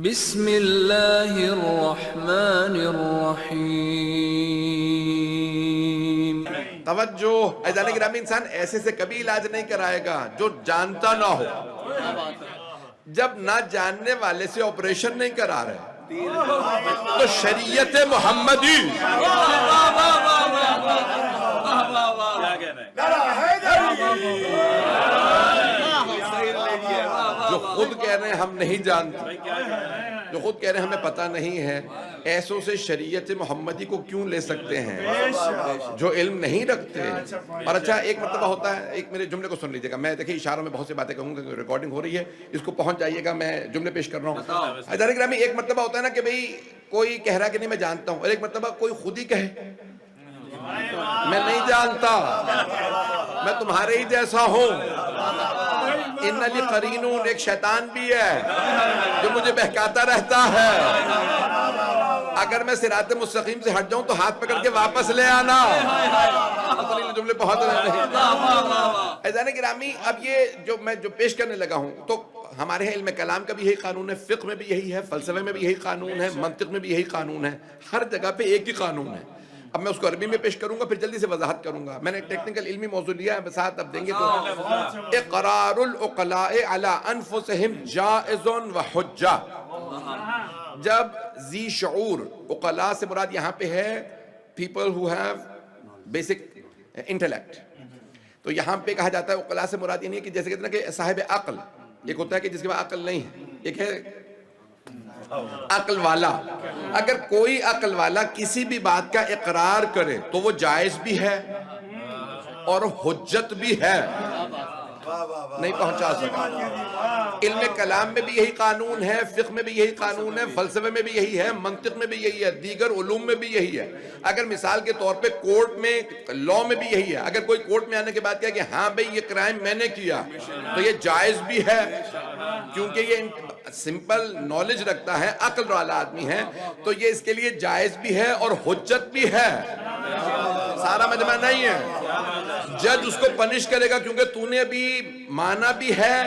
بسم اللہ الرحمن الرحیم۔ توجہ عزیزان گرامی، انسان ایسے سے کبھی علاج نہیں کرائے گا جو جانتا نہ ہو۔ جب نہ جاننے والے سے آپریشن نہیں کرا رہے تو شریعت محمدی جو خود کہہ رہے ہیں ہم نہیں جانتے، جو خود کہہ رہے ہیں ہمیں پتہ نہیں ہے، ایسوں سے شریعت محمدی کو کیوں لے سکتے ہیں جو علم نہیں رکھتے۔ اور اچھا ایک مرتبہ ہوتا ہے، ایک میرے جملے کو سن لیجئے گا، میں دیکھیں اشاروں میں بہت سی باتیں کہوں گا، ریکارڈنگ ہو رہی ہے، اس کو پہنچ جائیے گا، میں جملے پیش کر رہا ہوں۔ عزیزان گرامی، ایک مرتبہ ہوتا ہے نا کہ بھئی کوئی کہہ رہا کہ نہیں میں جانتا ہوں، اور ایک مرتبہ کوئی خود ہی کہے میں نہیں جانتا، میں تمہارے ہی جیسا ہوں۔ ان علی قرینون، ایک شیطان بھی ہے جو مجھے بہکاتا رہتا ہے، اگر میں صراط مستقیم سے ہٹ جاؤں تو ہاتھ پکڑ کے واپس لے آنا۔ جملے بہت رہے ہیں۔ عزیزان گرامی، اب یہ جو پیش کرنے لگا ہوں تو ہمارے علم کلام کا بھی یہی قانون ہے، فقہ میں بھی یہی ہے، فلسفے میں بھی یہی قانون ہے، منطق میں بھی یہی قانون ہے، ہر جگہ پہ ایک ہی قانون ہے۔ اب میں اس کو عربی میں پیش کروں گا، پھر جلدی سے وضاحت کروں گا۔ میں نے ٹیکنیکل علمی موضوع لیا ہے، ساتھ اب دیں گے تو اقرار العقلاء علی انفسہم جائز و حجہ۔ جب ذی شعور، عقلاء سے مراد یہاں پہ ہے people who have basic intellect، تو یہاں پہ کہا جاتا ہے عقلاء سے مراد یہ نہیں ہے کہ جیسے کہتے ہیں کہ صاحب عقل، ایک ہوتا ہے کہ جس کے پاس عقل نہیں ہے، ایک ہے عقل والا۔ اگر کوئی عقل والا کسی بھی بات کا اقرار کرے تو وہ جائز بھی ہے اور حجت بھی ہے۔ نہیں پہنچا سکا۔ علم کلام میں بھی یہی قانون ہے، فقہ میں بھی یہی قانون ہے، فلسفے میں بھی یہی ہے، منطق میں بھی یہی ہے، دیگر علوم میں بھی یہی ہے۔ اگر مثال کے طور پہ کورٹ میں، لاء میں بھی یہی ہے، اگر کوئی کورٹ میں آنے کے بعد کہا کہ ہاں بھئی یہ کرائم میں نے کیا تو یہ جائز بھی ہے، کیونکہ یہ سمپل نالج رکھتا ہے، عقل والا آدمی ہے، تو یہ اس کے لیے جائز بھی ہے اور حجت بھی ہے۔ سارا مجمع نہیں ہے، جج اس کو پنش کرے گا کیونکہ تو نے ابھی مانا بھی ہے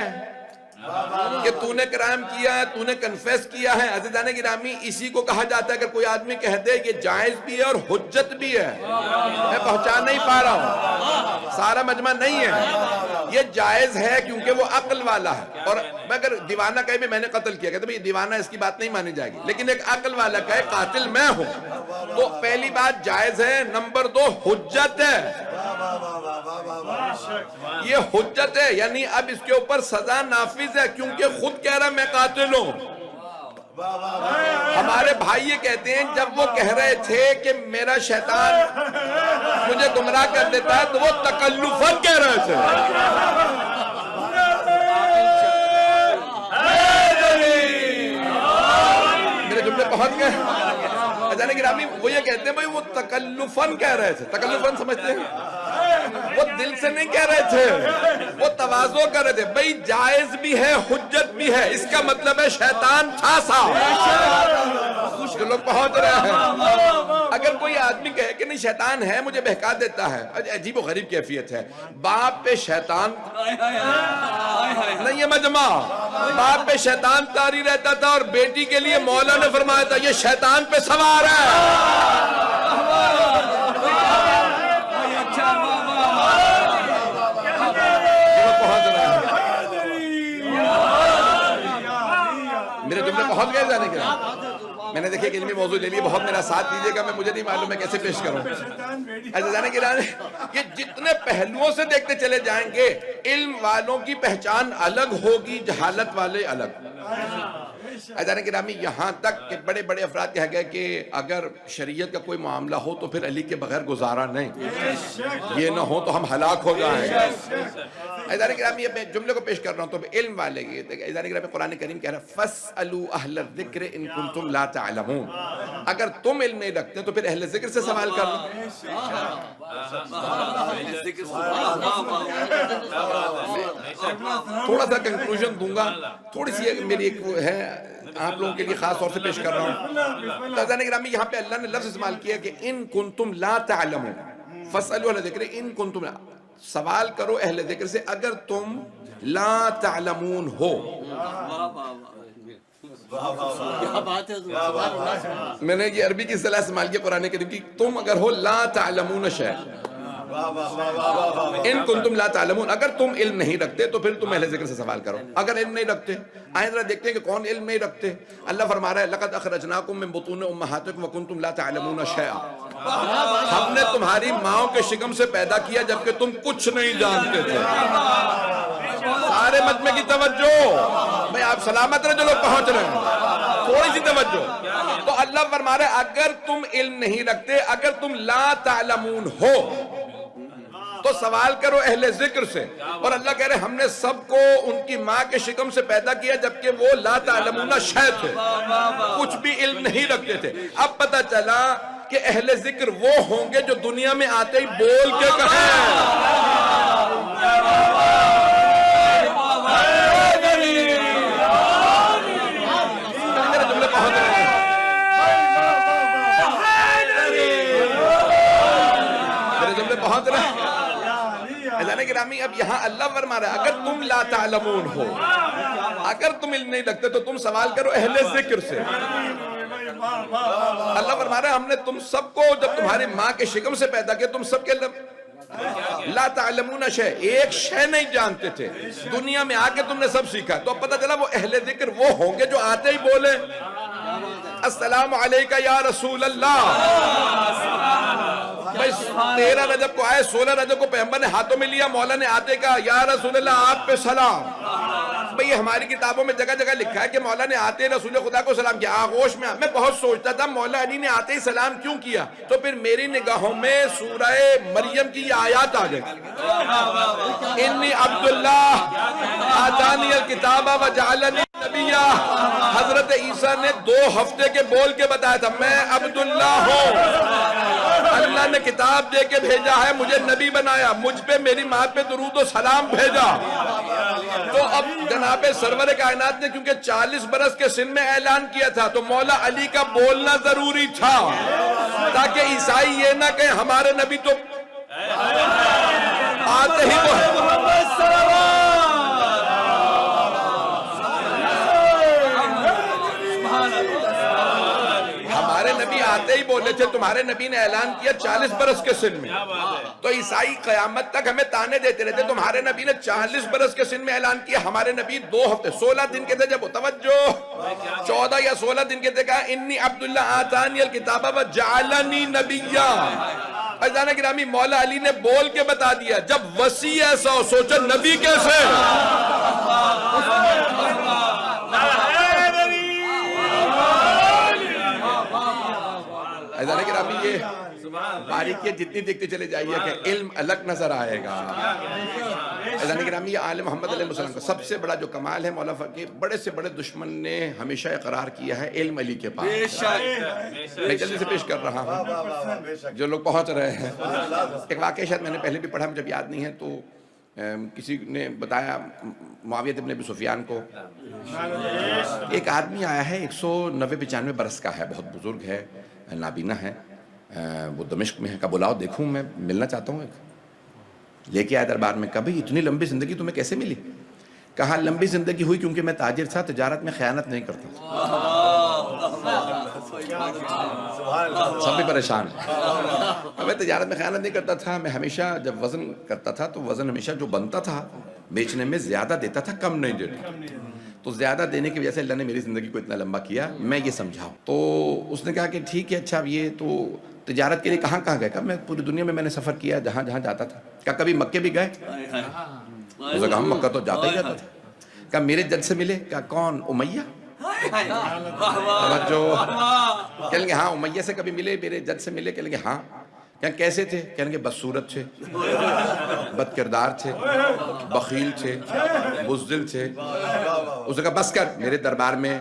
کہ تو نے کرائم کیا ہے، تو نے کنفیس کیا ہے۔ عزیزان گرامی، اسی کو کہا جاتا ہے اگر کوئی آدمی کہہ دے یہ جائز بھی ہے اور حجت بھی ہے۔ میں پہنچا نہیں پا رہا ہوں، سارا مجمع نہیں ہے۔ یہ جائز ہے کیونکہ وہ عقل والا ہے، اور اگر دیوانہ کہے بھی میں نے قتل کیا، کہتے ہیں یہ دیوانہ اس کی بات نہیں مانی جائے گی، لیکن ایک عقل والا کہے قاتل میں ہوں، تو پہلی بات جائز ہے، نمبر دو حجت ہے۔ یہ حجت ہے، یعنی اب اس کے اوپر سزا نافذ ہے کیونکہ خود کہہ رہا میں قاتل ہوں۔ ہمارے بھائی یہ کہتے ہیں جب وہ کہہ رہے تھے کہ میرا شیطان مجھے گمراہ کر دیتا ہے تو وہ تکلفاً کہہ رہے تھے۔ میرے جملے پہنچ گئے؟ عزیزان گرامی، وہ یہ کہتے ہیں بھائی وہ تکلفاً کہہ رہے تھے۔ تکلفاً سمجھتے ہیں؟ وہ دل سے نہیں کہہ رہے تھے، وہ تواضع کر رہے تھے۔ بھئی جائز بھی ہے، حجت بھی ہے، اس کا مطلب ہے شیطان تھا صاحب۔ جو لوگ پہنچ رہے ہیں، اگر کوئی آدمی کہے کہ نہیں شیطان ہے مجھے بہکا دیتا ہے، عجیب و غریب کیفیت ہے۔ باپ پہ شیطان نہیں ہے مجمع، باپ پہ شیطان طاری رہتا تھا اور بیٹی کے لیے مولا نے فرمایا تھا یہ شیطان پہ سوار ہے۔ میرے جملے پہنچ گئے جانے کے، میں نے دیکھے کہ علمی موضوع لے لیے، بہت میرا ساتھ دیجئے گا، میں مجھے نہیں معلوم میں کیسے پیش کروں۔ عزیزان گرامی، یہ جتنے پہلوؤں سے دیکھتے چلے جائیں گے، علم والوں کی پہچان الگ ہوگی، جہالت والے الگ۔ عزیزان گرامی، یہاں تک کہ بڑے بڑے افراد کہہ گئے کہ اگر شریعت کا کوئی معاملہ ہو تو پھر علی کے بغیر گزارا نہیں، یہ نہ ہو تو ہم ہلاک ہو جائیں۔ عزیزان گرامی، اب میں جملے کو پیش کر رہا ہوں تو علم والے یہ تھے۔ عزیزان گرامی، قرآن کریم کہہ رہا ہے فَاسْأَلُوا أَهْلَ الذِّكْرِ إِن كُنتُمْ لَا تَعْلَمُونَ۔ اگر تم علم نہیں رکھتے تو پھر اہل ذکر سے سوال کر لو۔ تھوڑا سا کنکلوژن دوں گا، تھوڑی سی میری ایک ہے آپ لوگوں کے لیے خاص طور سے پیش کر رہا ہوں۔ عزیزان گرامی، یہاں پہ اللہ نے لفظ استعمال کیا کہ ان کنتم لا تعلمون، فاسألوا اہل ذکر ان کنتم لا، سوال کرو اہل ذکر سے اگر تم لا تعلمون ہو۔ کیا بات ہے حضور. میں نے یہ عربی کی اصطلاح استعمال کی قرآن کریم کی. تم اگر ہو لا تعلمون شیء، ان کنتم لا تعلمون، اگر تم علم نہیں رکھتے تو پھر تم اہل ذکر سے سوال کرو. اگر علم نہیں رکھتے، آئیں ذرا دیکھتے ہیں کہ کون علم نہیں رکھتے. اللہ فرما رہا ہے لقد اخرجناکم من بطون امہاتکم وکنتم لا تعلمون شیئا، ہم نے تمہاری ماؤں کے شکم سے پیدا کیا جبکہ تم کچھ نہیں جانتے تھے. سارے مجمع کی توجہ، میں آپ سلامت رہے جو لوگ پہنچ رہے ہیں، تھوڑی سی توجہ. تو اللہ فرما رہا ہے اگر تم علم نہیں رکھتے، اگر تم لا تعلمون ہو تو سوال کرو اہل ذکر سے. اور اللہ کہہ رہے ہم نے سب کو ان کی ماں کے شکم سے پیدا کیا جبکہ وہ لا تعلمون شیء تھے، کچھ بھی علم نہیں رکھتے تھے. اب پتہ چلا کہ اہل ذکر وہ ہوں گے جو دنیا میں آتے ہی بول کے کہیں میرے جملے پہنچ رہے ہیں، میرے جملے پہنچ رہے ہیں. اذان گرامی اب یہاں اللہ فرما رہا ہے اگر تم لا تعلمون ہو، اگر تم علم نہیں رکھتے تو تم سوال کرو اہل ذکر سے. اللہ فرما رہا ہے ہم نے تم سب کو جب تمہاری ماں کے شکم سے پیدا کیا تم سب کے لا تعلمون شیء، ایک شے نہیں جانتے تھے. دنیا میں آ کے تم نے سب سیکھا. تو اب پتہ چلا وہ اہل ذکر وہ ہوں گے جو آتے ہی بولے السلام علیکہ یا رسول اللہ. 13 رجب کو آئے، 16 رجب کو پیغمبر نے ہاتھوں میں لیا، مولا نے آتے کہا یا رسول اللہ آپ پہ سلام. بھئی ہماری کتابوں میں جگہ جگہ لکھا ہے کہ مولا نے آتے رسول خدا کو سلام کیا. آغوش میں میں بہت سوچتا تھا مولا علی نے آتے ہی سلام کیوں کیا. تو پھر میری نگاہوں میں سورہ مریم کی یہ آیات آ گئی، انی عبداللہ آتانی الکتاب وجعلنی نبیہ. حضرت عیسیٰ نے 2 ہفتے کے بول کے بتایا تھا میں عبداللہ ہوں، اللہ نے کتاب دے کے بھیجا ہے، مجھے نبی بنایا، مجھ پہ میری ماں پہ درود و سلام بھیجا. تو اب جناب سرور کائنات نے کیونکہ 40 برس کے سن میں اعلان کیا تھا تو مولا علی کا بولنا ضروری تھا تاکہ عیسائی یہ نہ کہیں ہمارے نبی تو آتے ہی ہمارے نبی آتے ہی بولے تھے، تمہارے نبی نے اعلان کیا 40 برس کے سن میں. تو عیسائی قیامت تک ہمیں تانے دیتے رہتے تمہارے نبی نے 40 برس کے سن میں اعلان کیا، ہمارے نبی 2 ہفتے 16 دن کے تھے. جب توجہ 14 یا 16 دن کے تھے کہا انی عبداللہ آتانی الکتاب وجعلنی نبیہ. عزیزان گرامی مولا علی نے بول کے بتا دیا. جب وسیع ایسا ہو سوچا نبی کیسے. عزیزان گرامی یہ باریکیاں جتنی دیکھتے چلے جائیے کہ علم الگ نظر آئے گا. عزیزان گرامی یہ آل محمد علیہ السلام کا سب سے بڑا جو کمال ہے مولا فقیر بڑے سے بڑے دشمن نے ہمیشہ اقرار کیا ہے علم علی کے پاس. میں جلدی سے پیش کر رہا ہوں جو لوگ پہنچ رہے ہیں. ایک واقعہ شاید میں نے پہلے بھی پڑھا مجھے یاد نہیں ہے. تو کسی نے بتایا معاویہ ابن ابی سفیان کو ایک آدمی آیا ہے 190-95 برس کا ہے، بہت بزرگ ہے، نابینا ہے، وہ دمشق میں ہے. کہا بلاؤ دیکھوں میں ملنا چاہتا ہوں. لے کے آیا دربار میں. کہا بھئی اتنی لمبی زندگی تمہیں کیسے ملی. کہا لمبی زندگی ہوئی کیونکہ میں تاجر تھا، تجارت میں خیانت نہیں کرتا. سب بھی پریشان ہیں. میں تجارت میں خیانت نہیں کرتا تھا، میں ہمیشہ جب وزن کرتا تھا تو وزن ہمیشہ جو بنتا تھا بیچنے میں زیادہ دیتا تھا، کم نہیں دیتا. تو زیادہ دینے کی وجہ سے اللہ نے میری زندگی کو اتنا لمبا کیا، میں یہ سمجھا. تو اس نے کہا کہ ٹھیک ہے اچھا یہ تو تجارت کے لیے کہاں کہاں گئے. کہا میں پوری دنیا میں نے سفر کیا جہاں جہاں جاتا تھا. کہا کبھی مکے بھی گئے. اس نے کہا ہم مکہ تو جاتا ہی جاتا تھا. کہا میرے جد سے ملے. کہا کون امیہ. جو کہیں گے ہاں امیہ سے کبھی ملے، میرے جد سے ملے. کہیں گے ہاں. کہیں کیسے تھے. کہیں گے بدصورت تھے، بد کردار تھے، بخیل تھے، بزدل تھے. اس نے کہا بس کر، میرے دربار میں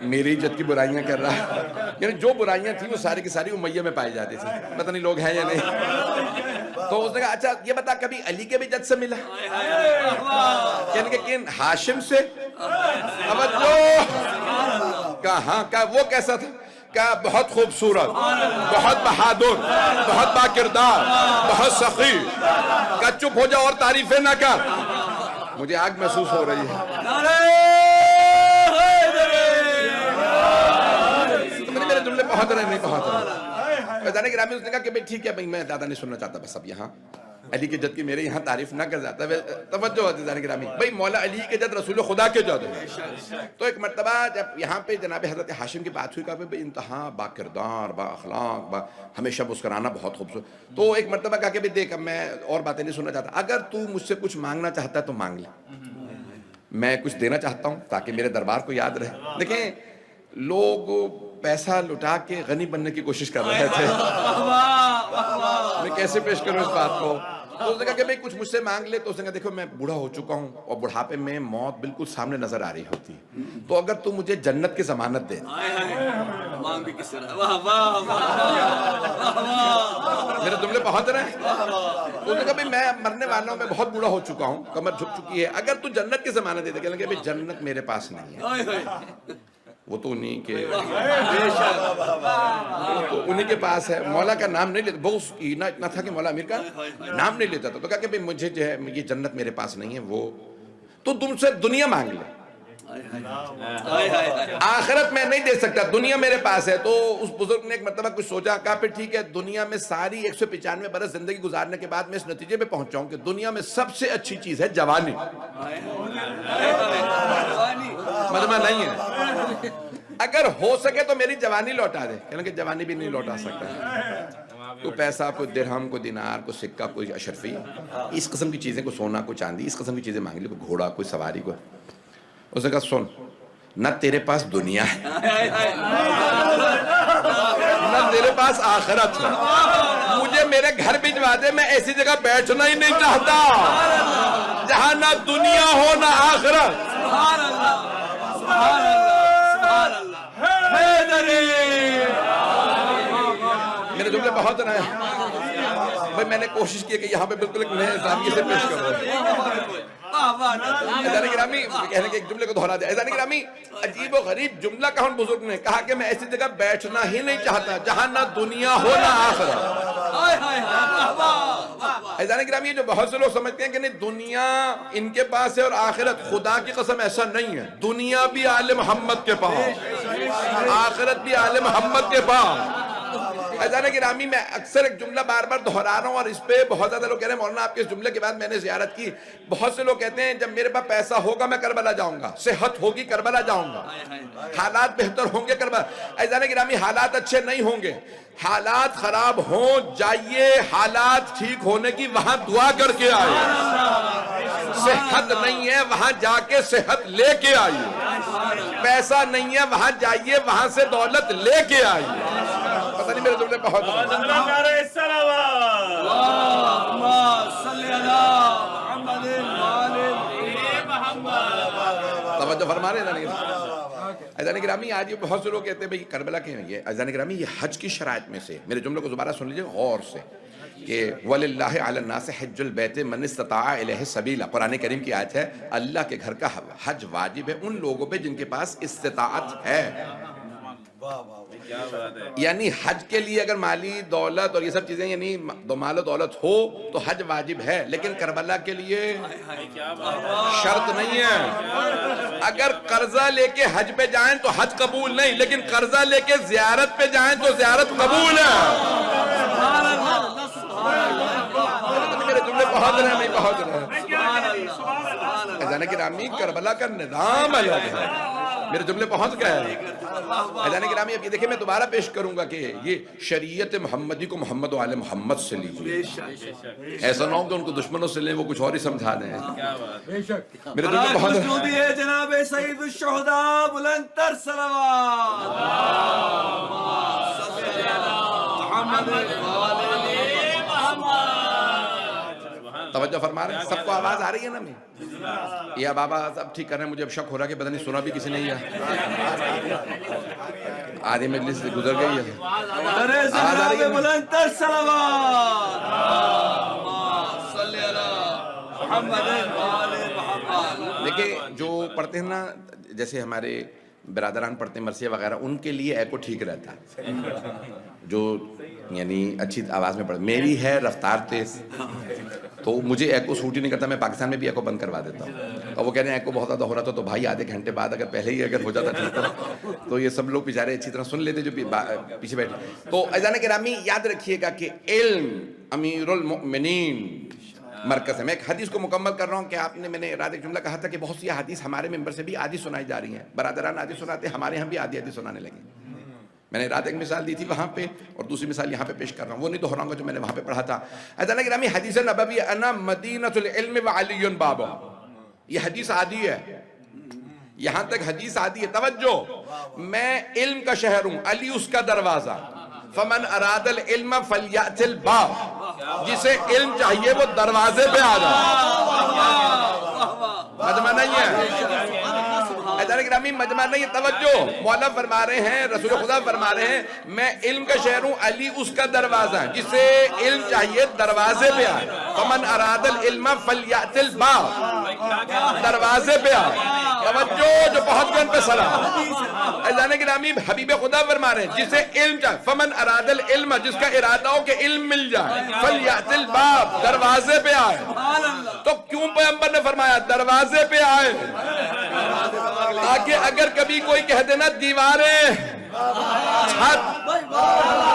میری عزت کی برائیاں کر رہا ہے. یعنی جو برائیاں تھیں وہ ساری کی ساری امیہ میں پائی جاتی تھی. پتہ نہیں لوگ ہیں یا نہیں. تو اس نے کہا اچھا یہ بتا کبھی علی کے بھی جد سے ملا. یعنی کہ کن ہاشم سے. کہا ہاں. کہا وہ کیسا تھا. کہا بہت خوبصورت، بہت بہادر، بہت باکردار، بہت سخی. کہا چپ ہو جا اور تعریفیں نہ کر، مجھے آگ محسوس ہو رہی ہے. پہنچ رہے ہیں نہیں پہنچ رہے؟ فیضان گرامی اس نے کہا کہ بھئی ٹھیک ہے بھئی میں زیادہ نہیں سننا چاہتا، بس اب یہاں علی کے جد کی میرے یہاں تعریف نہ کر جاتا. توجہ ہے فیضان گرامی، بھئی مولا علی کے جد رسول خدا کے جد ہے. تو ایک مرتبہ جب یہاں پہ جناب حضرت ہاشم کی بات ہوئی، کہا بھئی انتہا با کردار با اخلاق با ہمیشہ مسکرانا بہت خوبصورت. تو ایک مرتبہ کہا کہ بھئی دیکھ اب میں اور باتیں نہیں سننا چاہتا، اگر تو مجھ سے کچھ مانگنا چاہتا ہے تو مانگ لے، میں کچھ دینا چاہتا ہوں تاکہ میرے دربار کو یاد رہے. دیکھیں لوگ پیسہ لٹا کے غنی بننے کی کوشش کر رہے تھے. میں کیسے پیش کروں اس بات کو؟ تو اس نے کہا کہ بھئی کچھ مجھ سے مانگ لے. تو اس نے کہا دیکھو میں بوڑھا ہو چکا ہوں اور بڑھاپے میں موت بالکل سامنے نظر آ رہی ہوتی ہے، تو اگر تو مجھے جنت کی ضمانت دے. مانگ بھی کس طرح، واہ واہ واہ، میرے جملے پہنچ رہے ہیں؟ تو اس نے کہا بھئی میں مرنے والا ہوں، میں بہت بوڑھا ہو چکا ہوں، کمر جھک چکی ہے، اگر تو جنت کی ضمانت دے دے. کہنے لگے بھئی جنت میرے پاس نہیں ہے، وہ تو انہی کے تو انہی کے پاس ہے. مولا کا نام نہیں لیتا، بغض اتنا تھا کہ مولا امیر کا نام نہیں لیتا تھا. تو کہا کہ بھئی مجھے جو ہے یہ جنت میرے پاس نہیں ہے، وہ تو تم سے دنیا مانگ لے، آخرت میں نہیں دے سکتا، دنیا میرے پاس ہے. تو اس بزرگ نے ایک مرتبہ کچھ سوچا، کہا پھر ٹھیک ہے دنیا میں ساری 195 برس زندگی گزارنے کے بعد میں اس نتیجے پہ پہنچا ہوں کہ دنیا میں سب سے اچھی چیز ہے جوانی. مجمع نہیں ہے، اگر ہو سکے تو میری جوانی لوٹا دے. کہنے کہ جوانی بھی نہیں لوٹا سکتا، کوئی پیسہ، کوئی درہم، کوئی دینار، کوئی سکہ، کوئی اشرفی، اس قسم کی چیزیں، کوئی سونا، کوئی چاندی، اس قسم کی چیزیں مانگ لی، کوئی گھوڑا، کوئی سواری. کوئی اس نے کہا سن، نہ تیرے پاس دنیا ہے نہ تیرے پاس آخرت ہے، مجھے میرے گھر بھجوا دے، میں ایسی جگہ بیٹھنا ہی نہیں چاہتا جہاں نہ دنیا ہو نہ آخرت. سبحان اللہ، سبحان اللہ، سبحان اللہ، حیدری. میرے جملے بہت رہے ہیں بھئی، میں نے کوشش کی کہ یہاں پہ بالکل ایک نئے زاویے سے پیش کر رہا ہوں. ایزان گرامی کہنے کے ایک جملے کو دہرا دیا. ایزان گرامی عجیب و غریب جملہ کہا ان بزرگ نے، کہا کہ میں ایسی جگہ بیٹھنا ہی نہیں چاہتا جہاں نہ دنیا ہو نہ آخرت. ایزان گرامی یہ جو بہت سے لوگ سمجھتے ہیں کہ نہیں دنیا ان کے پاس ہے اور آخرت، خدا کی قسم ایسا نہیں ہے. دنیا بھی آل محمد کے پاس، آخرت بھی آل محمد کے پاس. ایزان گرامی میں اکثر ایک جملہ بار بار دہرا رہا ہوں اور اس پہ بہت زیادہ لوگ کہہ رہے ہیں مولانا آپ کے اس جملے کے بعد میں نے زیارت کی. بہت سے لوگ کہتے ہیں جب میرے پاس پیسہ ہوگا میں کربلا جاؤں گا، صحت ہوگی کربلا جاؤں گا، حالات بہتر ہوں گے کربلا. ایزان گرامی حالات اچھے نہیں ہوں گے، حالات خراب ہوں جائیے، حالات ٹھیک ہونے کی وہاں دعا کر کے آئے. صحت نہیں ہے وہاں جا کے صحت لے کے آئیے، پیسہ نہیں ہے وہاں جائیے وہاں سے دولت لے کے آئیے. پتہ نہیں میرے جملے بہت توجہ فرما رہے ہیں. ایزان گرامی آج یہ بہت سے لوگ کہتے ہیں بھئی کربلا کے ہیں. یہ ایزان گرامی یہ حج کی شرائط میں سے، میرے جملے کو دوبارہ سن لیجئے غور سے، کہ وَلِلَّهِ عَلَى النَّاسِ حِجُّ الْبَيْتِ مَنِ اسْتَطَاعَ إِلَيْهِ سَبِيلًا. قرآن کریم کی آیت ہے، اللہ کے گھر کا حج واجب ہے ان لوگوں پہ جن کے پاس استطاعت ہے. یعنی حج کے لیے اگر مالی دولت اور یہ سب چیزیں یعنی مال و دولت ہو تو حج واجب ہے، لیکن کربلا کے لیے شرط نہیں ہے. اگر قرضہ لے کے حج پہ جائیں تو حج قبول نہیں، لیکن قرضہ لے کے زیارت پہ جائیں تو زیارت قبول ہے. میرے جملے پہنچ رہے ہیں نہیں پہنچ رہے ہیں؟ ایزان گرامی کربلا کا نظام الگ ہے. میرے جملے پہنچ گئے ہیں؟ ایزان گرامی اب یہ دیکھیں میں دوبارہ پیش کروں گا کہ یہ شریعت محمدی کو محمد و آل محمد سے لیجیے، ایسا نہ ہو کہ ان کو دشمنوں سے لیں وہ کچھ اور ہی سمجھا دیں. میرے جملے پہنچ رہے ہیں؟ جناب سید الشہداء بلند تر صلوات. توجہ فرما رہے ہیں؟ سب کو آواز آ رہی ہے نا؟ میں یہ اب آواز اب ٹھیک کر رہے ہیں، مجھے اب شک ہو رہا ہے کہ پتہ نہیں سنا بھی کسی نے ہی ہے. آدھی مجلس سے گزر گئی ہے. آواز آ رہی ہے؟ بلند تر صلوات. دیکھیں جو پڑھتے ہیں نا، جیسے ہمارے برادران پڑھتے ہیں مرثیہ وغیرہ، ان کے لیے ایکو ٹھیک رہتا ہے، جو یعنی اچھی آواز میں پڑھتے. میری ہے رفتار تیز تو مجھے ایکو سوٹ ہی نہیں کرتا، میں پاکستان میں بھی ایکو بند کروا دیتا ہوں. اور وہ کہہ رہے ہیں کو بہت زیادہ ہو رہا تھا تو بھائی آدھے گھنٹے بعد اگر پہلے ہی اگر ہو جاتا ٹھیک تو یہ سب لوگ بیچارے اچھی طرح سن لیتے جو پیچھے بیٹھے. تو عزیزان گرامی یاد رکھیے گا کہ علم امیر المؤمنین مرکز ہے. میں ایک حدیث کو مکمل کر رہا ہوں کہ آپ نے, میں نے رات ایک جملہ کہا تھا کہ بہت سی حدیث ہمارے ممبر سے بھی آدھی سنائی جا رہی ہیں, برادران آدھی سناتے ہیں, ہمارے ہم بھی آدھی سنانے لگے. میں نے رات ایک مثال دی تھی وہاں پہ اور دوسری مثال یہاں پہ پیش کر رہا ہوں, وہ نہیں دہراؤں گا جو میں نے وہاں پہ پڑھا تھا. عزیزان گرامی حدیث نبوی انا مدینۃ العلم وعلی بابہ, یہ حدیث عادی ہے, یہاں تک حدیث عادی ہے. توجہ, میں علم کا شہر ہوں, علی اس کا دروازہ. فمن اراد العلم فلیأت الباب, جسے علم چاہیے وہ دروازے پہ آ جائے. مجمع نہیں ہے حضرت گرامی, مجمع نہیں ہے. توجہ, مولا فرما رہے ہیں, رسول خدا فرما رہے ہیں میں علم کا شہر ہوں, علی اس کا دروازہ ہے, جسے علم چاہیے دروازے پہ آئے. فمن اراد العلم فلیأت الباب, دروازے پہ آئے. توجہ, جو بہت گن پہ سلام. حضرت گرامی حبیب خدا فرما رہے ہیں جسے علم چاہیے, فمن اراد العلم, جس کا ارادہ ہو کہ علم مل جائے, فلیأت الباب, دروازے پہ آئے. تو کیوں پیغمبر نے فرمایا دروازے پہ آئے؟ تاکہ اگر کبھی کوئی کہہ دینا دیواریں, چھت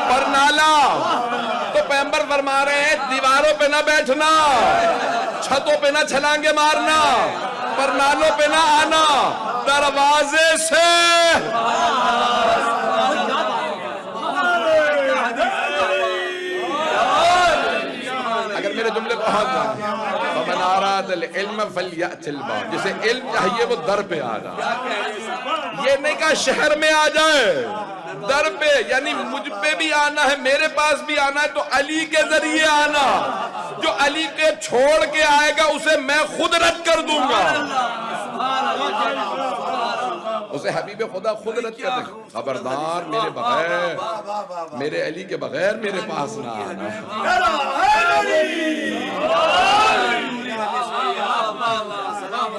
پر نالا, تو پیغمبر فرما رہے ہیں دیواروں پہ نہ بیٹھنا, چھتوں پہ نہ چھلانگے مارنا, پر نالوں پہ نہ آنا, دروازے سے. اگر میرے جملے پہنچ جائیں, فمن اراد العلم فلیأت الباب, جسے علم چاہیے وہ در پہ آ جائے. یہ نہیں کہا شہر میں آ جائے, در پہ, یعنی مجھ پہ بھی آنا ہے, میرے پاس بھی آنا ہے, تو علی کے ذریعے آنا. جو علی کے چھوڑ کے آئے گا اسے میں خود رد کر دوں گا, اسے حبیب خدا خود رد کر دے گا. خبردار میرے بغیر, میرے علی کے بغیر میرے پاس نہ آنا.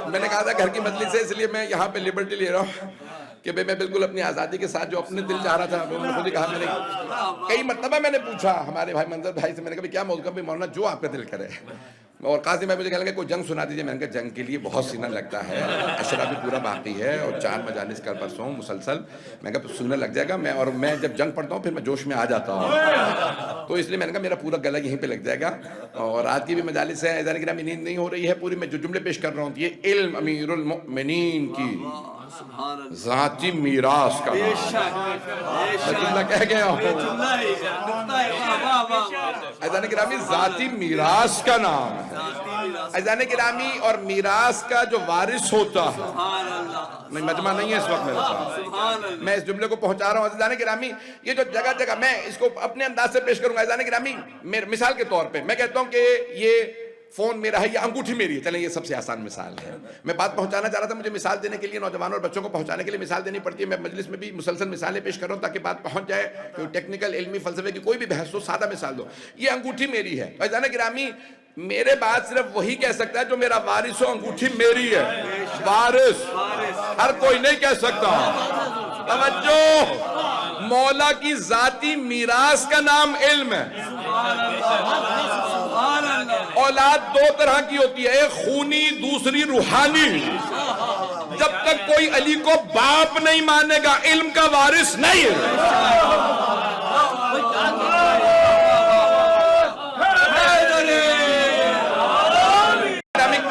میں نے کہا تھا گھر کی مجلس ہے, اس لیے میں یہاں پہ لبرٹی لے رہا ہوں کہ میں بالکل اپنی آزادی کے ساتھ جو اپنے دل چاہ رہا تھا, میں نے خود ہی کہا. میں نے کئی مرتبہ میں نے پوچھا ہمارے بھائی منظر بھائی سے, میں نے کہا کیا موضوع بھی مولانا جو آپ کا دل کرے. اور قاضی میں مجھے کہنے لگا کوئی جنگ سنا دیجئے. میں نے کہا جنگ کے لیے بہت سینہ لگتا ہے, اشرا بھی پورا باقی ہے اور 4 مجالس کل پرسوں مسلسل. میں نے کہا سننا لگ جائے گا, اور میں جب جنگ پڑھتا ہوں پھر میں جوش میں آ جاتا ہوں, تو اس لیے میں نے کہا میرا پورا گلا یہیں پہ لگ جائے گا. اور رات کی بھی مجالس ہے, عزیزان گرامی نیند نہیں ہو رہی ہے پوری. میں جو جملے پیش کر رہا ہوں یہ علم امیر المؤمنین کی ذاتی میراث کا میں جملہ کہہ گیا ہوں. عزیزان گرامی ذاتی میراث کا نام ہے. عزیزان گرامی اور میراث کا جو وارث ہوتا ہے, نہیں مجمع نہیں ہے اس وقت میرے ساتھ, میں اس جملے کو پہنچا رہا ہوں. عزیزان گرامی یہ جو جگہ جگہ, میں اس کو اپنے انداز سے پیش کروں گا. عزیزان گرامی مثال کے طور پہ میں کہتا ہوں کہ یہ فون میرا ہے, یہ انگوٹھی میری ہے. چلیں یہ سب سے آسان مثال ہے. میں بات پہنچانا چاہ رہا تھا, مجھے مثال دینے کے لیے نوجوانوں اور بچوں کو پہنچانے کے لیے مثال دینی پڑتی ہے. میں مجلس میں بھی مسلسل مثالیں پیش کر رہا ہوں تاکہ بات پہنچ جائے. کوئی ٹیکنیکل علمی فلسفے کی کوئی بھی بحث ہو, سادہ مثال دو. یہ انگوٹھی میری ہے. عزیزان گرامی میرے بات صرف وہی کہہ سکتا ہے جو میرا وارث ہو. انگوٹھی میری ہے, وارث ہر کوئی نہیں کہہ سکتا. توجہ, مولا کی ذاتی میراث کا نام علم ہے. اولاد 2 طرح کی ہوتی ہے, ایک خونی, دوسری روحانی. جب تک کوئی علی کو باپ نہیں مانے گا علم کا وارث نہیں ہے.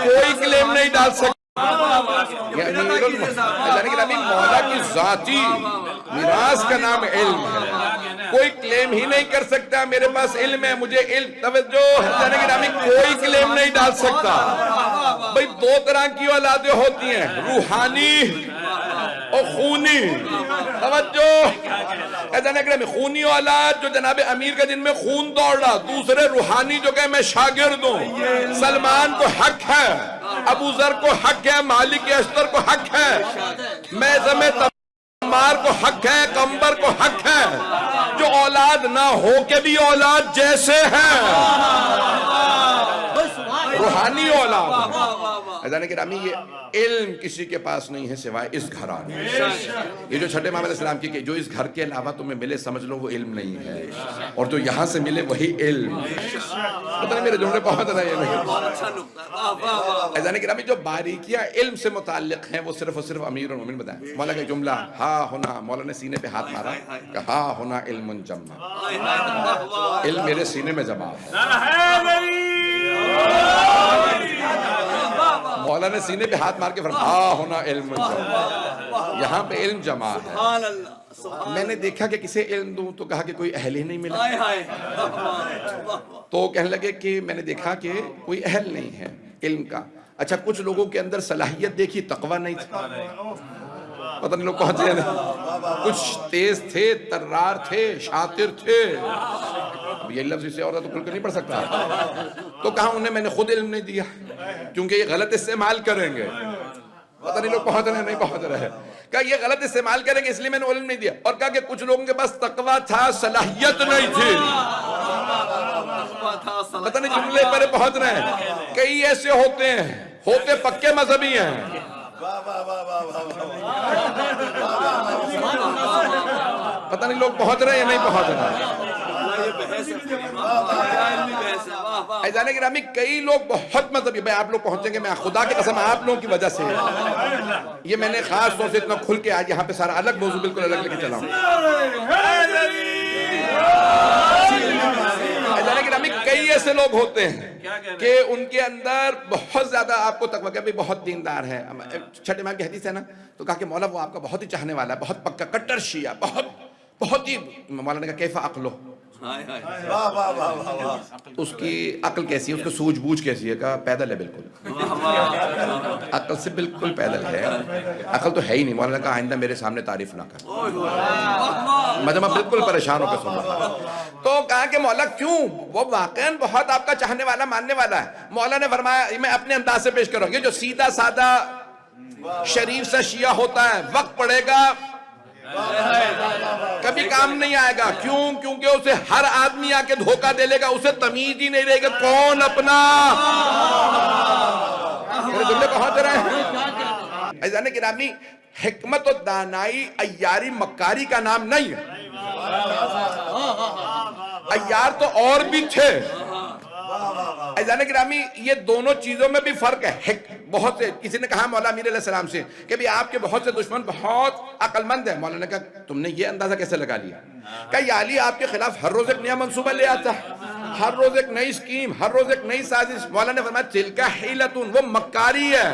کوئی کلیم نہیں ڈال سکتا. مولا کی ذاتی میراث کا نام علم ہے. کوئی کلیم ہی نہیں کر سکتا میرے پاس علم ہے, مجھے علم. توجہ, کوئی کلیم نہیں ڈال سکتا. بھئی 2 طرح کی اولادیں ہوتی ہیں, روحانی اور خونی. توجہ, خونی اولاد جو جناب امیر کا جن میں خون دوڑ رہا, دوسرے روحانی جو کہ میں شاگرد ہوں. سلمان کو حق ہے, ابو ذر کو حق ہے, مالک اشتر کو حق ہے, میثم تمار کو حق ہے, قمبر کو حق ہے. جو اولاد نہ ہو کے بھی اولاد جیسے ہیں, روحانی اولاد. عزیزان گرامی یہ علم کسی کے پاس نہیں ہے سوائے اس گھرانے، یہ جو چھٹے امام علیہ السلام کی کہ جو اس گھر کے علاوہ تمہیں ملے سمجھ لو وہ علم نہیں ہے، اور جو یہاں سے ملے وہی علم۔ پتہ نہیں میرے جملے پہنچ رہے ہیں نہیں؟ عزیزان گرامی جو باریکیاں علم سے متعلق ہیں وہ صرف اور صرف امیر المومنین بتائیں۔ مولا کا جملہ ہا ہونا، مولا نے سینے پہ ہاتھ مارا کہ ہا ہونا علم جمع، علم میرے سینے میں جمع ہے۔ مولا نے سینے پہ ہاتھ مار کے فرمایا ہا ہونا علم جمع، یہاں پہ علم جمع ہے۔ میں نے دیکھا کہ کسے علم دوں تو کہا کہ کوئی اہل ہی نہیں ملا، تو کہنے لگے کہ میں نے دیکھا کہ کوئی اہل نہیں ہے علم کا۔ اچھا کچھ لوگوں کے اندر صلاحیت دیکھی، تقوی نہیں تھی، پتہ نہیں لوگ پہنچے ہیں، کچھ تیز تھے، ترار تھے، شاطر تھے، اب یہ لفظ اسے اور تو کھل کر نہیں پڑھ سکتا، تو کہا انہیں میں نے خود علم نہیں دیا کیونکہ یہ غلط استعمال کریں گے، پتہ نہیں لوگ پہنچ رہے ہیں نہیں پہنچ رہے ہیں، کہا یہ غلط استعمال کریں گے اس لیے میں نے علم نہیں دیا، اور کہا کہ کچھ لوگوں کے پاس تقوی تھا صلاحیت نہیں تھی، پتہ نہیں جملے پر پہنچ رہے ہیں، کئی ایسے ہوتے ہیں، ہوتے پکے مذہبی ہیں، پتہ نہیں لوگ پہنچ رہے ہیں نہیں پہنچ رہے۔ عزیزان گرامی کئی لوگ بہت مذہبی، بھائی آپ لوگ پہنچیں گے، میں خدا کی قسم آپ لوگوں کی وجہ سے، یہ میں نے خاص طور سے اتنا کھل کے آج یہاں پہ سارا الگ موضوع بالکل الگ لے کے چلا ہوں۔ عزیزان گرامی کئی ایسے لوگ ہوتے ہیں کہ ان کے اندر بہت زیادہ آپ کو تقوی، کہ بھی بہت دیندار ہے، چھٹے امام کی حدیث ہے نا، تو کہا کہ مولا وہ آپ کا بہت ہی چاہنے والا ہے، بہت پکا کٹر شیعہ، بہت ہی، مولا نے کہا کیفا عقلو، اس کی عقل کیسی ہے، اس کی سوجھ بوجھ کیسی ہے، کہا پیدل ہے بالکل، عقل سے بالکل پیدل ہے، عقل تو ہے ہی نہیں، مولا نے کہا آئندہ میرے سامنے تعریف نہ کر، مجمع بالکل پریشان ہو کے سن رہا، تو کہا کہ مولا کیوں، وہ واقعاً بہت آپ کا چاہنے والا ماننے والا ہے، مولا نے فرمایا میں اپنے انداز سے پیش کروں، یہ جو سیدھا سادہ شریف سا شیعہ ہوتا ہے وقت پڑے گا کبھی کام نہیں آئے گا، کیوں؟ کیونکہ اسے ہر آدمی آ کے دھوکہ دے لے گا، اسے تمیز ہی نہیں رہے گا کون اپنا، میرے جملے پہنچ رہے ہیں؟ عزیزان گرامی حکمت و دانائی عیاری مکاری کا نام نہیں ہے، عیار تو اور بھی تھے، عزیزان گرامی یہ دونوں چیزوں میں بھی فرق ہے، بہت سے، کسی نے کہا مولا امیر علیہ السلام سے کہ بھی آپ کے بہت سے دشمن بہت عقل مند ہیں، مولا نے کہا تم نے یہ اندازہ کیسے لگا لیا، کہ یہ علی آپ کے خلاف ہر روز ایک نیا منصوبہ لے آتا ہے، ہر روز ایک نئی سکیم، ہر روز ایک نئی سازش، مولا نے فرمایا تلکا حیلتون، وہ مکاری ہے،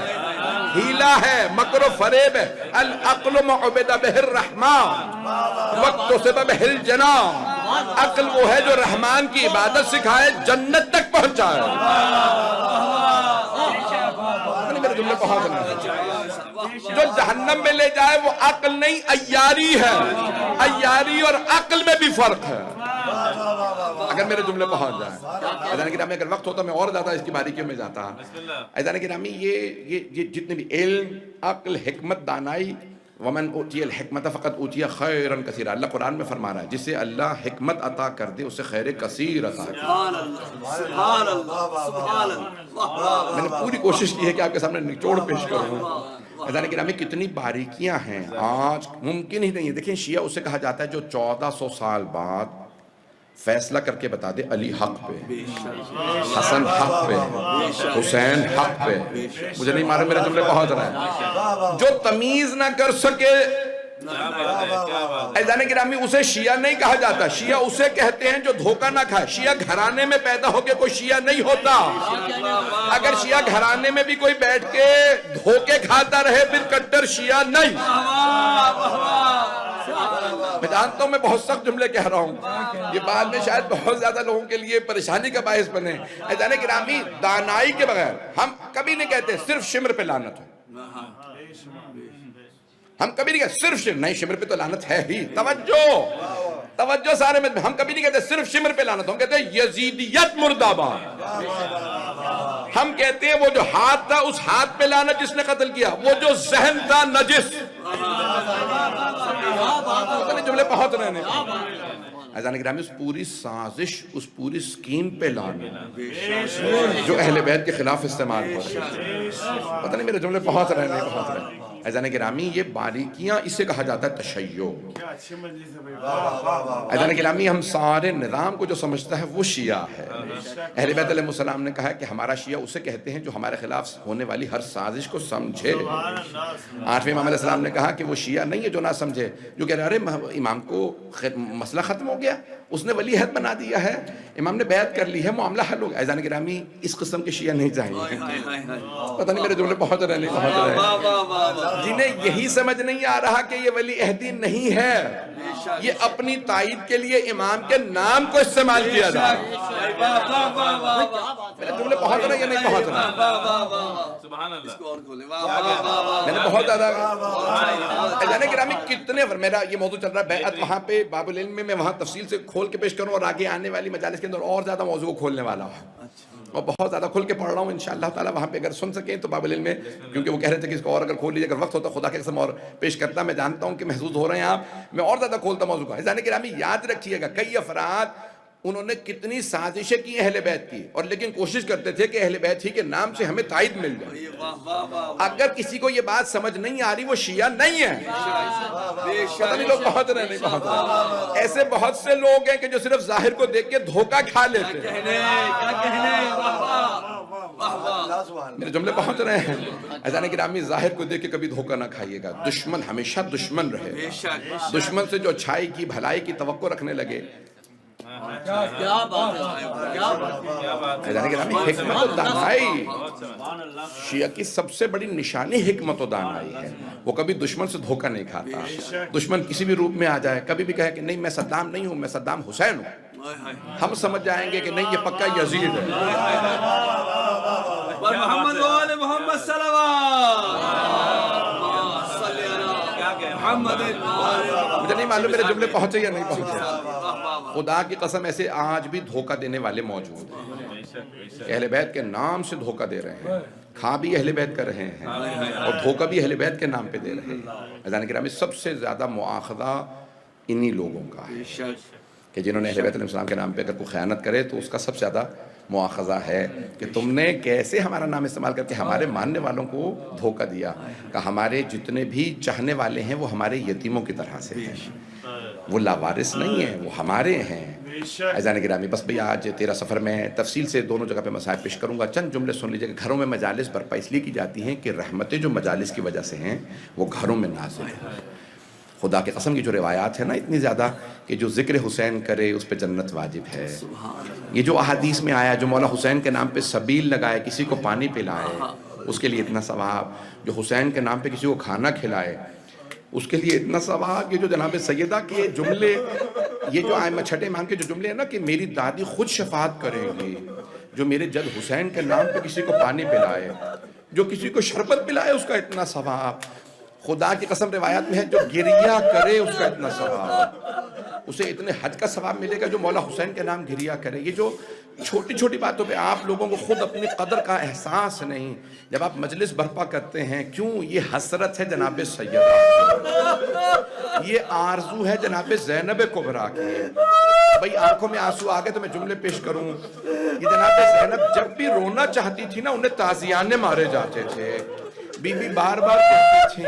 ہیلہ ہے، مکر و فریب ہے، العقل معبد بہ الرحمن واکتسب بہ الجنان، عقل وہ ہے جو رحمان کی عبادت سکھائے جنت تک پہنچائے، میرے جملے پہنچ رہے ہیں، جو جہنم میں لے جائے وہ عقل نہیں عیاری ہے، عیاری اور عقل میں بھی فرق ہے، اگر میرے جملے پہنچ جائیں۔ عزیزان گرامی اگر وقت ہوتا میں اور زیادہ اس کی باریکیوں میں جاتا، عزیزان گرامی یہ جتنے بھی علم، عقل، حکمت، دانائی، ومن اوتی الحکمت فقط اوتی خیرا کثیرا، اللہ قرآن میں فرما رہا ہے جسے اللہ حکمت عطا کر دے اسے خیر کثیر عطا کر دے۔ سبحان اللہ، سبحان اللہ، میں نے پوری کوشش کی ہے کہ آپ کے سامنے نچوڑ پیش کروں۔ عزیزان گرامی کتنی باریکیاں ہیں، آج ممکن ہی نہیں ہے، دیکھیں شیعہ اسے کہا جاتا ہے جو 1400 سال بعد فیصلہ کر کے بتا دے علی حق پہ، حسن حق پہ، حسین حق پہ، مجھے نہیں مارے میرے جملے پہنچ رہے ہیں، جو تمیز نہ کر سکے، عزیزان گرامی اسے شیعہ نہیں کہا جاتا، شیعہ اسے کہتے ہیں جو دھوکہ نہ کھائے، شیعہ گھرانے میں پیدا ہو کے کوئی شیعہ نہیں ہوتا، اگر شیعہ گھرانے میں بھی کوئی بیٹھ کے دھوکے کھاتا رہے پھر کٹر شیعہ نہیں۔ میں جانتا ہوں میں بہت سخت جملے کہہ رہا ہوں، یہ بعد میں شاید بہت زیادہ لوگوں کے لیے پریشانی کا باعث بنے، عزیزان گرامی دانائی کے بغیر ہم کبھی نہیں کہتے صرف شمر پہ لعنت ہو، ہم کبھی نہیں کہتے صرف شمر، نہیں شمر پہ تو لعنت ہے ہی، توجہ سارے میں، ہم کبھی نہیں کہتے صرف شمر پہ لعنت، ہم کہتے ہیں یزیدیت مرد آباد، ہم کہتے ہیں وہ جو ہاتھ تھا اس ہاتھ پہ لعنت جس نے قتل کیا، وہ جو ذہن تھا نجس، جملے پہنچ رہے ہیں، عزیزان گرامی، اس پوری سازش، اس پوری سکیم پہ لانا جو اہل بیت کے خلاف استعمال ہو رہی ہے. پتہ نہیں میرے جملے پہنچ رہے نہیں پہنچ رہے. عزیزان گرامی، یہ باریکیاں، اسے کہا جاتا ہے تشیع. عزیزان گرامی، ہم سارے نظام کو جو سمجھتا ہے وہ شیعہ ہے. اہل بیت علیہ السلام نے کہا ہے کہ ہمارا شیعہ اسے کہتے ہیں جو ہمارے خلاف ہونے والی ہر سازش کو سمجھے. 8ویں امام علیہ السلام نے کہا کہ وہ شیعہ نہیں ہے جو نہ سمجھے، جو کہہ رہے ارے امام کو مسئلہ ختم ہو گیا، اس نے ولی عہد بنا دیا ہے، امام نے بیعت کر لی ہے، معاملہ حل ہو گیا. عزیزان گرامی، اس قسم کے شیعہ نہیں چاہیے. پتہ نہیں میرے جملے پہنچ رہے نہیں پہنچ رہے. جنہیں یہی سمجھ نہیں آ رہا کہ یہ ولی عہدی نہیں ہے، یہ اپنی تائید کے لیے امام کے نام کو استعمال کیا جا رہا ہے. میرے جملے پہنچ رہے یا نہیں پہنچ رہے؟ میں نے بہت زیادہ جانے گرامی کتنے، میرا یہ موضوع چل رہا ہے بیعت، وہاں پہ باب العلم میں وہاں تفصیل سے کھول کے پیش کروں، اور آگے آنے والی مجالس کے اندر اور زیادہ موضوع کو کھولنے والا ہوں، اور بہت زیادہ کھول کے پڑھ رہا ہوں انشاءاللہ تعالیٰ. وہاں پہ اگر سن سکیں تو باب العلم میں، کیونکہ وہ کہہ رہے تھے کہ اس کو اور اگر کھول لیجیے، اگر وقت ہوتا خدا کے قسم اور پیش کرتا. میں جانتا ہوں کہ محظوظ ہو رہے ہیں آپ، میں اور زیادہ کھولتا موضوع کا. عزیزان گرامی، یاد رکھیے گا، کئی افراد انہوں نے کتنی سازشیں کی اہل بیت کی، اور لیکن کوشش کرتے تھے کہ اہل بیت ہی کے نام سے ہمیں تائید مل جائے. اگر کسی کو یہ بات سمجھ نہیں آ رہی، وہ شیعہ نہیں ہے. پتہ نہیں لوگ پہنچ رہے نہیں پہنچ رہے. ایسے بہت سے لوگ ہیں کہ جو صرف ظاہر کو دیکھ کے دھوکہ کھا لیتے ہیں. میرے جملے پہنچ رہے ہیں. عزیزان گرامی، ظاہر کو دیکھ کے کبھی دھوکہ نہ کھائیے گا. دشمن ہمیشہ دشمن رہے گا. دشمن سے جو اچھائی کی، بھلائی کی توقع رکھنے لگے، کیا بات ہے، حکمت و دانائی شیعہ کی سب سے بڑی نشانی حکمت و دانائی ہے. وہ کبھی دشمن سے دھوکہ نہیں کھاتا. دشمن کسی بھی روپ میں آ جائے، کبھی بھی کہے کہ نہیں میں صدام نہیں ہوں، میں صدام حسین ہوں، ہم سمجھ جائیں گے کہ نہیں، یہ پکا یزید ہے. محمد وآل محمد صلوات. مجھے نہیں معلوم میرے جملے پہنچے یا نہیں پہنچے. خدا کی قسم، ایسے آج بھی دھوکہ دینے والے موجود ہیں. اہل بیت کے نام سے دھوکہ دے رہے ہیں، کھا بھی اہل بیت کر رہے ہیں، اور دھوکہ بھی اہل بیت کے نام پہ دے رہے ہیں. عزیزان گرامی، سب سے زیادہ مؤاخذہ انہی لوگوں کا ہے کہ جنہوں نے اہل بیت علیہ السلام کے نام پہ اگر کوئی خیانت کرے تو اس کا سب سے زیادہ مؤاخذہ ہے کہ تم نے کیسے ہمارا نام استعمال کر کے ہمارے ماننے والوں کو دھوکہ دیا. کہ ہمارے جتنے بھی چاہنے والے ہیں وہ ہمارے یتیموں کی طرح سے ہیں، وہ لاوارث نہیں ہیں، وہ ہمارے ہیں. عزیزان گرامی، بس بھئی آج 13 سفر میں تفصیل سے دونوں جگہ پہ مسائل پیش کروں گا. چند جملے سن لیجئے کہ گھروں میں مجالس برپا اس لیے کی جاتی ہیں کہ رحمتیں جو مجالس کی وجہ سے ہیں وہ گھروں میں نازل ہیں. خدا کے قسم کی جو روایات ہے نا اتنی زیادہ کہ جو ذکر حسین کرے اس پہ جنت واجب ہے. یہ جو احادیث میں آیا، جو مولا حسین کے نام پہ سبیل لگائے، کسی کو پانی پلائے، اس کے لیے اتنا ثواب. جو حسین کے نام پہ کسی کو کھانا کھلائے، اس کے لیے اتنا ثواب. یہ جو جناب سیدہ کے جملے، یہ جو ائمہ چھٹے امام کے جو جملے ہیں نا کہ میری دادی خود شفاعت کریں گی، جو میرے جد حسین کے نام پہ کسی کو پانی پلائے، جو کسی کو شربت پلائے، اس کا اتنا ثواب. خدا کی قسم روایات میں ہے جو گریہ کرے اس کا اتنا ثواب، اسے اتنے حج کا ثواب ملے گا جو مولا حسین کے نام گریہ کرے. یہ جو چھوٹی چھوٹی باتوں پہ آپ لوگوں کو خود اپنی قدر کا احساس نہیں. جب آپ مجلس برپا کرتے ہیں، کیوں یہ حسرت ہے جناب سیدہ، یہ آرزو ہے جناب زینب کبریٰ کی. بھئی آنکھوں میں آنسو آگے تو میں جملے پیش کروں. یہ جناب زینب جب بھی رونا چاہتی تھی نا، انہیں تازیانے مارے جاتے تھے. بی بی بار بار کہتی تھی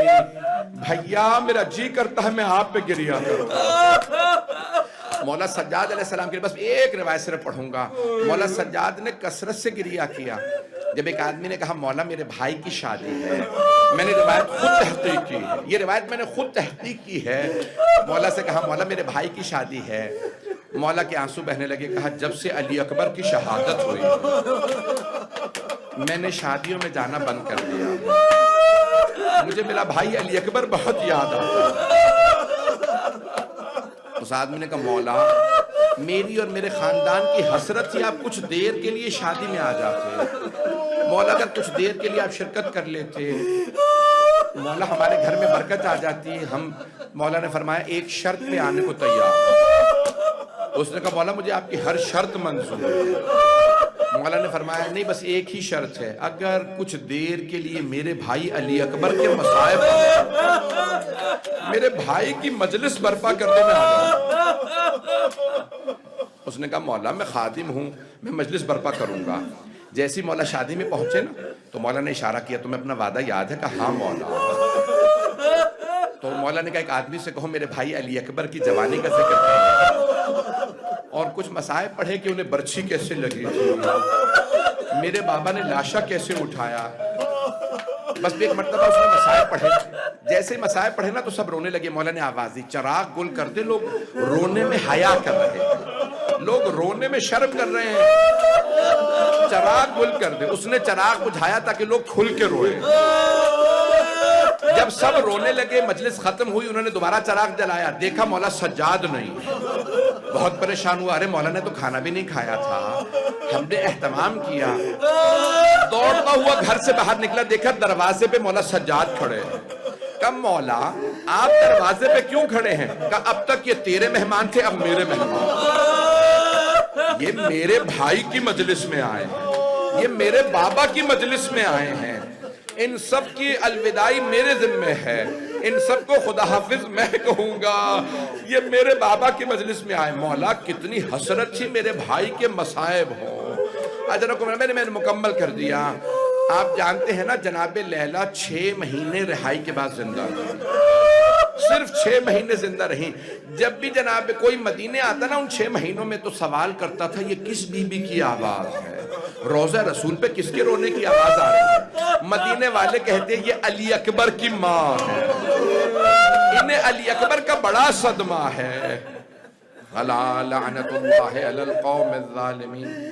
بھیا میرا جی کرتا ہے میں آپ پہ گریہ کروں. مولا سجاد علیہ السلام کے لیے بس ایک روایت صرف پڑھوں گا. مولا سجاد نے کثرت سے گریہ کیا. جب ایک آدمی نے کہا مولا میرے بھائی کی شادی ہے، میں نے روایت خود تحقیق کی، یہ روایت میں نے خود تحقیق کی ہے. مولا سے کہا مولا میرے بھائی کی شادی ہے. مولا کے آنسو بہنے لگے. کہا جب سے علی اکبر کی شہادت ہوئی میں نے شادیوں میں جانا بند کر دیا. مجھے میرا بھائی علی اکبر بہت یاد آتا. اس آدمی نے کہا مولا میری اور میرے خاندان کی حسرت تھی، آپ کچھ دیر کے لیے شادی میں آ جاتے. مولا اگر کچھ دیر کے لیے آپ شرکت کر لیتے مولا ہمارے گھر میں برکت آ جاتی. ہم مولا نے فرمایا ایک شرط پہ آنے کو تیار. اس نے کہا مولا مجھے آپ کی ہر شرط منظور ہے. مولا نے فرمایا نہیں بس ایک ہی شرط ہے، اگر کچھ دیر کے لیے میرے بھائی علی اکبر کے مصائب میرے بھائی کی مجلس برپا کر دو میں آ جاؤں۔ اس نے کہا مولا میں خادم ہوں، میں مجلس برپا کروں گا۔ جیسی مولا شادی میں پہنچے نا تو مولا نے اشارہ کیا تمہیں اپنا وعدہ یاد ہے؟ کہا ہاں مولا۔ تو مولا نے کہا ایک آدمی سے کہو میرے بھائی علی اکبر کی جوانی کا ذکر کرے اور کچھ مسائب پڑھے کہ انہیں برچھی کیسے لگی تھی، میرے بابا نے لاشا کیسے اٹھایا۔ بس ایک مرتبہ اس نے مسائب پڑھے، جیسے مسائب پڑھے نا تو سب رونے لگے۔ مولا نے آواز دی چراغ گل کر دے، لوگ رونے میں حیا کر رہے ہیں، لوگ رونے میں شرم کر رہے ہیں، چراغ گل کر دے۔ اس نے چراغ بجھایا تاکہ لوگ کھل کے روئے۔ جب سب رونے لگے مجلس ختم ہوئی، انہوں نے دوبارہ چراغ جلایا، دیکھا مولا سجاد نہیں۔ بہت پریشان ہوا، ارے مولا نے تو کھانا بھی نہیں کھایا تھا، ہم نے اہتمام کیا۔ دوڑتا ہوا گھر سے باہر نکلا، دیکھا دروازے پہ مولا سجاد کھڑے ہیں۔ کہا مولا آپ دروازے پہ کیوں کھڑے ہیں؟ کہا اب تک یہ تیرے مہمان تھے، اب میرے مہمان، یہ میرے بھائی کی مجلس میں آئے ہیں، یہ میرے بابا کی مجلس میں آئے ہیں، ان سب کی الوداعی میرے ذمہ ہے، ان سب کو خدا حافظ میں کہوں گا، یہ میرے بابا کی مجلس میں آئے۔ مولا کتنی حسرت تھی میرے بھائی کے مصائب ہوں۔ اجرکم میں نے مکمل کر دیا۔ آپ جانتے ہیں نا جناب لیلا 6 مہینے رہائی کے بعد زندہ رہی، صرف 6 مہینے زندہ رہی۔ جب بھی جناب کوئی مدینے آتا نا ان 6 مہینوں میں تو سوال کرتا تھا یہ کس بی بی کی آواز ہے، روضہ رسول پہ کس کے رونے کی آواز آ رہی ہے؟ مدینے والے کہتے ہیں یہ علی اکبر کی ماں ہے، انہیں علی اکبر کا بڑا صدمہ ہے۔ الا لعنت اللہ علی القوم الظالمین۔